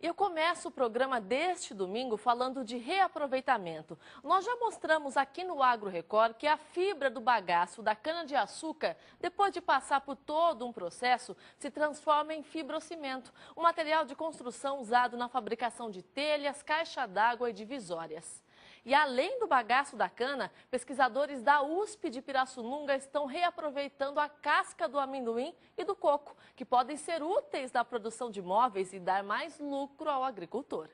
Eu começo o programa deste domingo falando de reaproveitamento. Nós já mostramos aqui no Agro Record que a fibra do bagaço da cana-de-açúcar, depois de passar por todo um processo, se transforma em fibrocimento, um material de construção usado na fabricação de telhas, caixa d'água e divisórias. E além do bagaço da cana, pesquisadores da USP de Pirassununga estão reaproveitando a casca do amendoim e do coco, que podem ser úteis na produção de móveis e dar mais lucro ao agricultor.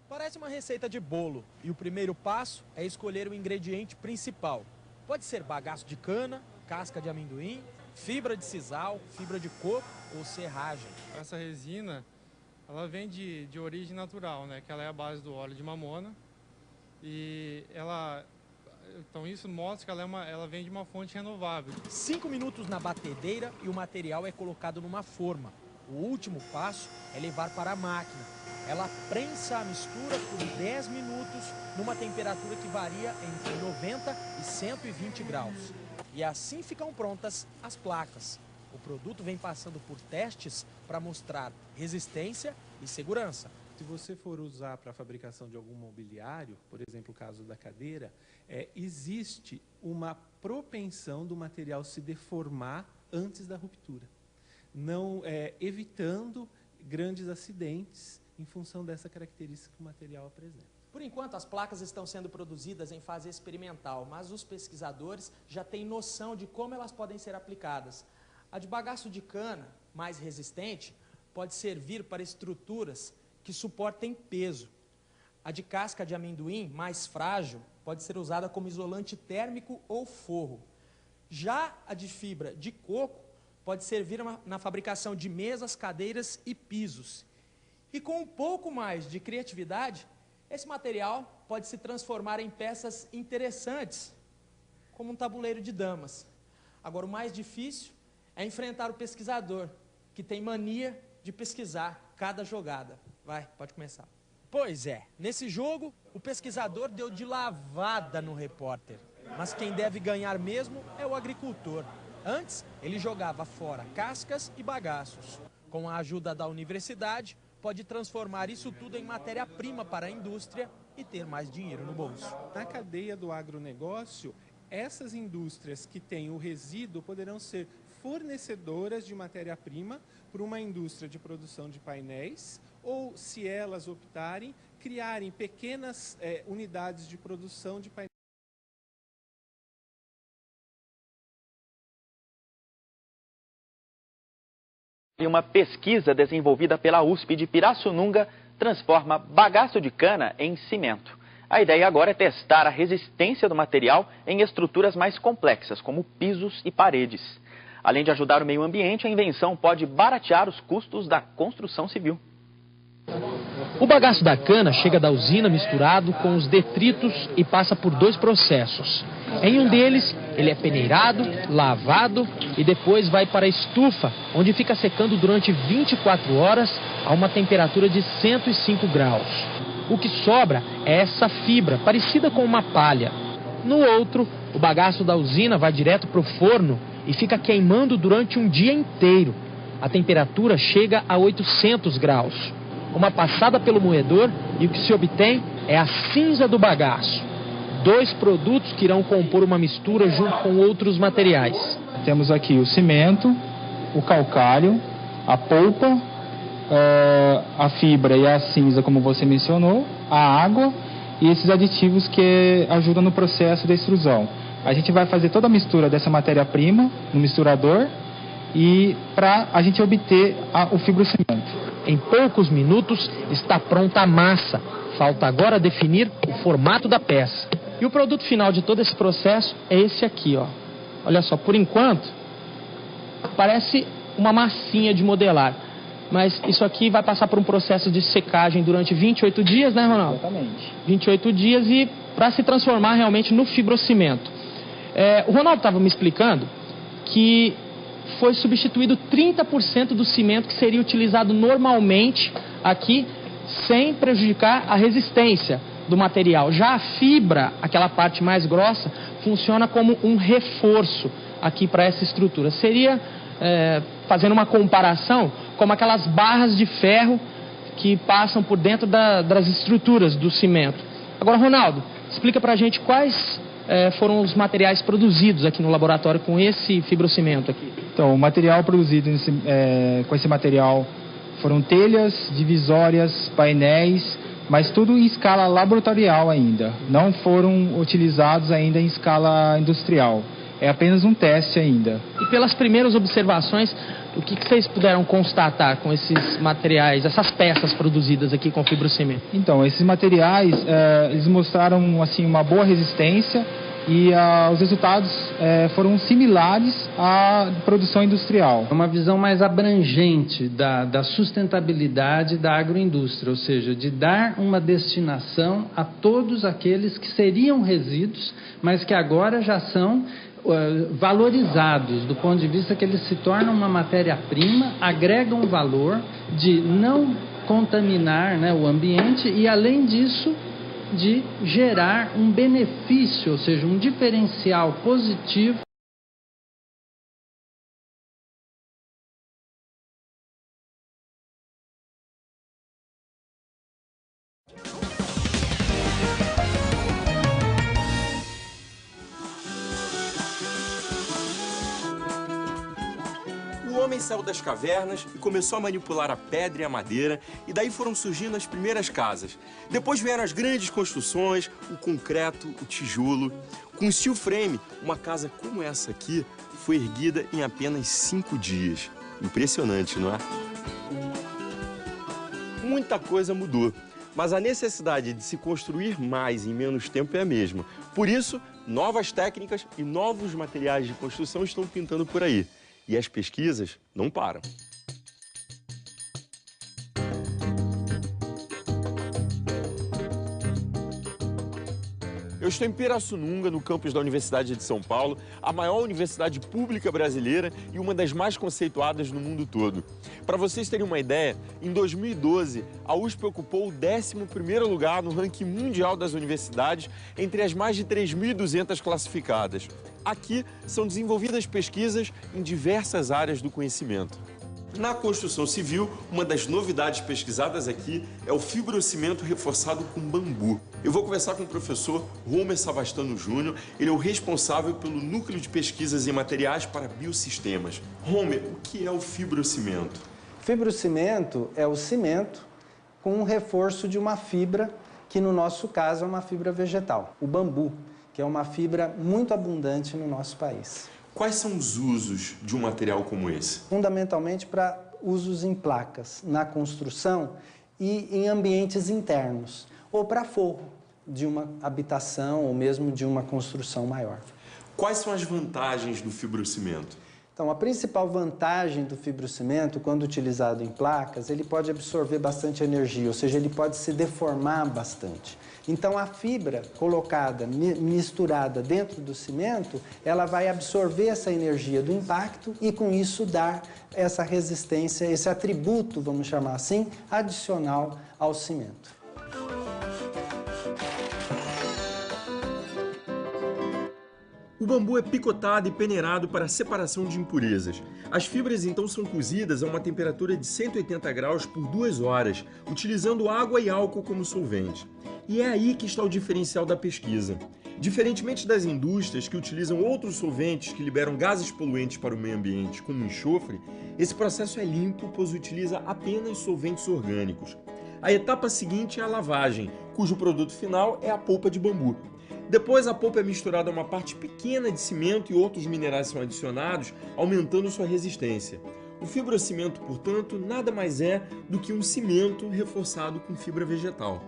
Parece uma receita de bolo e o primeiro passo é escolher o ingrediente principal. Pode ser bagaço de cana, casca de amendoim, fibra de sisal, fibra de coco ou serragem. Essa resina, ela vem de origem natural, né? Que ela é a base do óleo de mamona. E então isso mostra que ela vem de uma fonte renovável. 5 minutos na batedeira e o material é colocado numa forma. O último passo é levar para a máquina. Ela prensa a mistura por 10 minutos numa temperatura que varia entre 90 e 120 graus. E assim ficam prontas as placas. O produto vem passando por testes para mostrar resistência e segurança. Se você for usar para a fabricação de algum mobiliário, por exemplo, o caso da cadeira, existe uma propensão do material se deformar antes da ruptura, não evitando grandes acidentes em função dessa característica que o material apresenta. Por enquanto, as placas estão sendo produzidas em fase experimental, mas os pesquisadores já têm noção de como elas podem ser aplicadas. A de bagaço de cana, mais resistente, pode servir para estruturas que suportem peso. A de casca de amendoim, mais frágil, pode ser usada como isolante térmico ou forro. Já a de fibra de coco pode servir na fabricação de mesas, cadeiras e pisos. E com um pouco mais de criatividade, esse material pode se transformar em peças interessantes, como um tabuleiro de damas. Agora, o mais difícil é enfrentar o pesquisador, que tem mania de pesquisar cada jogada. Vai, pode começar. Pois é, nesse jogo, o pesquisador deu de lavada no repórter. Mas quem deve ganhar mesmo é o agricultor. Antes, ele jogava fora cascas e bagaços. Com a ajuda da universidade, pode transformar isso tudo em matéria-prima para a indústria e ter mais dinheiro no bolso. Na cadeia do agronegócio, essas indústrias que têm o resíduo poderão ser fornecedoras de matéria-prima para uma indústria de produção de painéis ou, se elas optarem, criarem pequenas unidades de produção de painéis. Uma pesquisa desenvolvida pela USP de Pirassununga transforma bagaço de cana em cimento. A ideia agora é testar a resistência do material em estruturas mais complexas, como pisos e paredes. Além de ajudar o meio ambiente, a invenção pode baratear os custos da construção civil. O bagaço da cana chega da usina misturado com os detritos e passa por 2 processos. Em um deles, ele é peneirado, lavado e depois vai para a estufa, onde fica secando durante 24 horas a uma temperatura de 105 graus. O que sobra é essa fibra, parecida com uma palha. No outro, o bagaço da usina vai direto para o forno e fica queimando durante um dia inteiro. A temperatura chega a 800 graus. Uma passada pelo moedor e o que se obtém é a cinza do bagaço. 2 produtos que irão compor uma mistura junto com outros materiais. Temos aqui o cimento, o calcário, a polpa, a fibra e a cinza, como você mencionou, a água e esses aditivos que ajudam no processo da extrusão. A gente vai fazer toda a mistura dessa matéria-prima no misturador e para a gente obter o fibrocimento. Em poucos minutos está pronta a massa. Falta agora definir o formato da peça. E o produto final de todo esse processo é esse aqui, ó. Olha só, por enquanto, parece uma massinha de modelar. Mas isso aqui vai passar por um processo de secagem durante 28 dias, né, Ronaldo? Exatamente. 28 dias e para se transformar realmente no fibrocimento. O Ronaldo estava me explicando que foi substituído 30% do cimento que seria utilizado normalmente aqui, sem prejudicar a resistência do material. Já a fibra, aquela parte mais grossa, funciona como um reforço aqui para essa estrutura. Seria, fazendo uma comparação, como aquelas barras de ferro que passam por dentro das estruturas do cimento. Agora, Ronaldo, explica pra gente quais foram os materiais produzidos aqui no laboratório com esse fibrocimento aqui. Então, o material produzido com esse material foram telhas, divisórias, painéis, mas tudo em escala laboratorial ainda. Não foram utilizados ainda em escala industrial. É apenas um teste ainda. E pelas primeiras observações, o que vocês puderam constatar com esses materiais, essas peças produzidas aqui com fibrocimento? Então, esses materiais, eles mostraram assim, uma boa resistência e os resultados foram similares à produção industrial. É uma visão mais abrangente da sustentabilidade da agroindústria, ou seja, de dar uma destinação a todos aqueles que seriam resíduos, mas que agora já são valorizados, do ponto de vista que eles se tornam uma matéria-prima, agregam valor de não contaminar, né, o ambiente e, além disso, de gerar um benefício, ou seja, um diferencial positivo. O homem saiu das cavernas e começou a manipular a pedra e a madeira, e daí foram surgindo as primeiras casas. Depois vieram as grandes construções, o concreto, o tijolo. Com steel frame, uma casa como essa aqui foi erguida em apenas 5 dias. Impressionante, não é? Muita coisa mudou, mas a necessidade de se construir mais em menos tempo é a mesma. Por isso, novas técnicas e novos materiais de construção estão pintando por aí. E as pesquisas não param. Eu estou em Pirassununga, no campus da Universidade de São Paulo, a maior universidade pública brasileira e uma das mais conceituadas no mundo todo. Para vocês terem uma ideia, em 2012, a USP ocupou o 11º lugar no ranking mundial das universidades entre as mais de 3.200 classificadas. Aqui são desenvolvidas pesquisas em diversas áreas do conhecimento. Na construção civil, uma das novidades pesquisadas aqui é o fibrocimento reforçado com bambu. Eu vou conversar com o professor Homer Savastano Júnior, ele é o responsável pelo Núcleo de Pesquisas em Materiais para Biosistemas. Homer, o que é o fibrocimento? Fibrocimento é o cimento com um reforço de uma fibra, que no nosso caso é uma fibra vegetal, o bambu, que é uma fibra muito abundante no nosso país. Quais são os usos de um material como esse? Fundamentalmente para usos em placas, na construção e em ambientes internos, ou para forro de uma habitação ou mesmo de uma construção maior. Quais são as vantagens do fibrocimento? Então, a principal vantagem do fibrocimento, quando utilizado em placas, ele pode absorver bastante energia, ou seja, ele pode se deformar bastante. Então, a fibra colocada, misturada dentro do cimento, ela vai absorver essa energia do impacto e, com isso, dar essa resistência, esse atributo, vamos chamar assim, adicional ao cimento. O bambu é picotado e peneirado para a separação de impurezas. As fibras então são cozidas a uma temperatura de 180 graus por 2 horas, utilizando água e álcool como solvente. E é aí que está o diferencial da pesquisa. Diferentemente das indústrias que utilizam outros solventes que liberam gases poluentes para o meio ambiente, como o enxofre, esse processo é limpo, pois utiliza apenas solventes orgânicos. A etapa seguinte é a lavagem, cujo produto final é a polpa de bambu. Depois, a polpa é misturada a uma parte pequena de cimento e outros minerais são adicionados, aumentando sua resistência. O fibrocimento, portanto, nada mais é do que um cimento reforçado com fibra vegetal.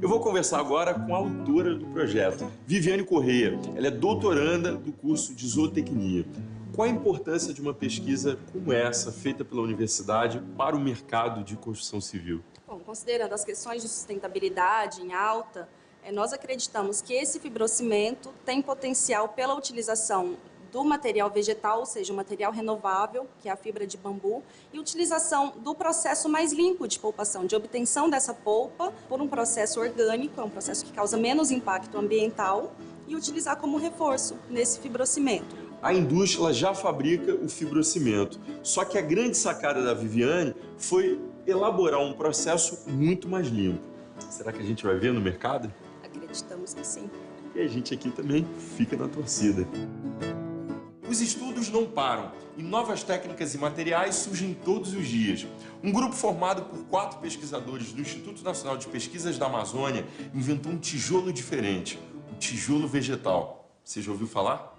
Eu vou conversar agora com a autora do projeto, Viviane Correia. Ela é doutoranda do curso de zootecnia. Qual a importância de uma pesquisa como essa, feita pela universidade, para o mercado de construção civil? Bom, considerando as questões de sustentabilidade em alta, nós acreditamos que esse fibrocimento tem potencial pela utilização do material vegetal, ou seja, o material renovável, que é a fibra de bambu, e utilização do processo mais limpo de polpação, de obtenção dessa polpa por um processo orgânico, é um processo que causa menos impacto ambiental, e utilizar como reforço nesse fibrocimento. A indústria já fabrica o fibrocimento, só que a grande sacada da Viviane foi elaborar um processo muito mais limpo. Será que a gente vai ver no mercado? Acreditamos que sim. E a gente aqui também fica na torcida. Os estudos não param e novas técnicas e materiais surgem todos os dias. Um grupo formado por 4 pesquisadores do Instituto Nacional de Pesquisas da Amazônia inventou um tijolo diferente, um tijolo vegetal. Você já ouviu falar?